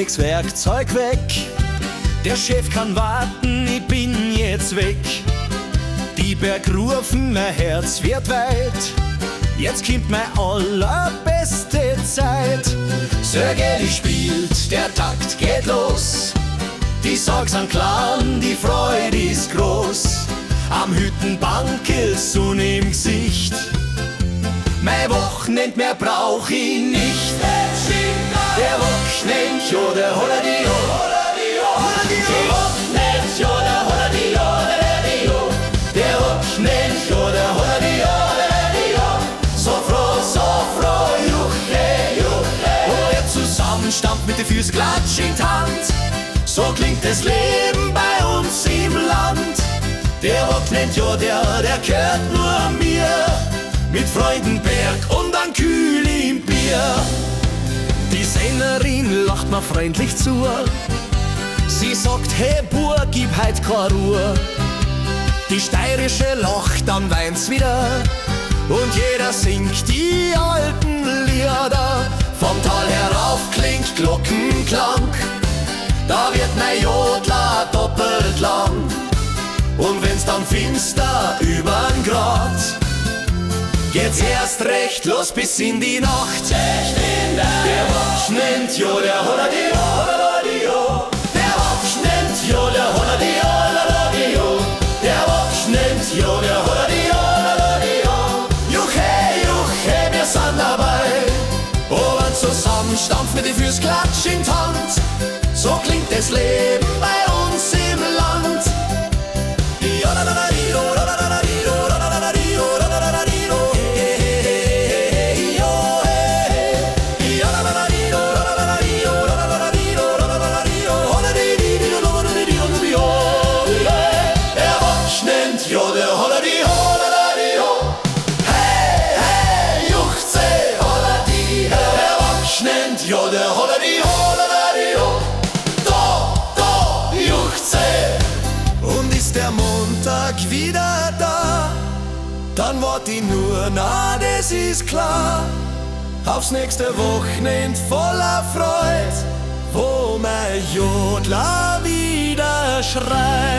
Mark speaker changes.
Speaker 1: leg's Werkzeug weg. Der Chef kann warten, ich bin jetzt weg. Die Berg rufen, mein Herz wird weit. Jetzt kommt meine allerbeste Zeit. Sergej spielt, der Takt geht los. Die Sorgen sind klein, die Freude ist groß. Am Hüttenbank ist Sonne im Gesicht. Mein Wochenend mehr brauch ich nicht. Der Wochenend, ja, der Holladio. Der Wochenend, ja, der Holladio. Der Wochenend, ja, der Holladio. So froh, juche, juche. Und wer zusammenstampft mit den Füßen, klatsch in die Hand. So klingt das Leben bei uns im Land. Der Wochenend, ja, der gehört nur mir. Mit Freudenberg und ein Kühl im Bier. Die Sängerin lacht mir freundlich zu. Sie sagt, hey Bur, gib heut keine Ruhe. Die steirische lacht, dann weint's wieder. Und jeder singt die alten Lieder. Vom Tal herauf klingt Glockenklang. Da wird mein Jodler doppelt lang. Und wenn's dann finster übern Grad, geht's erst recht los bis in die Nacht. Der Wochenend, jo, der Holladio. Der Wochenend, jo, der Holladio. Der Wochenend, jo, der Holladio. Juche, juche, wir sind dabei. Oben zusammenstampft mit den Füßen, klatsch in die Hand. So klingt das Leben bei uns im Land. Ja, der Holladio, da juchzt sie. Und ist der Montag wieder da, dann wart ich nur, na, das ist klar. Aufs nächste Wochenend voller Freud, wo mein Jodler wieder schreit.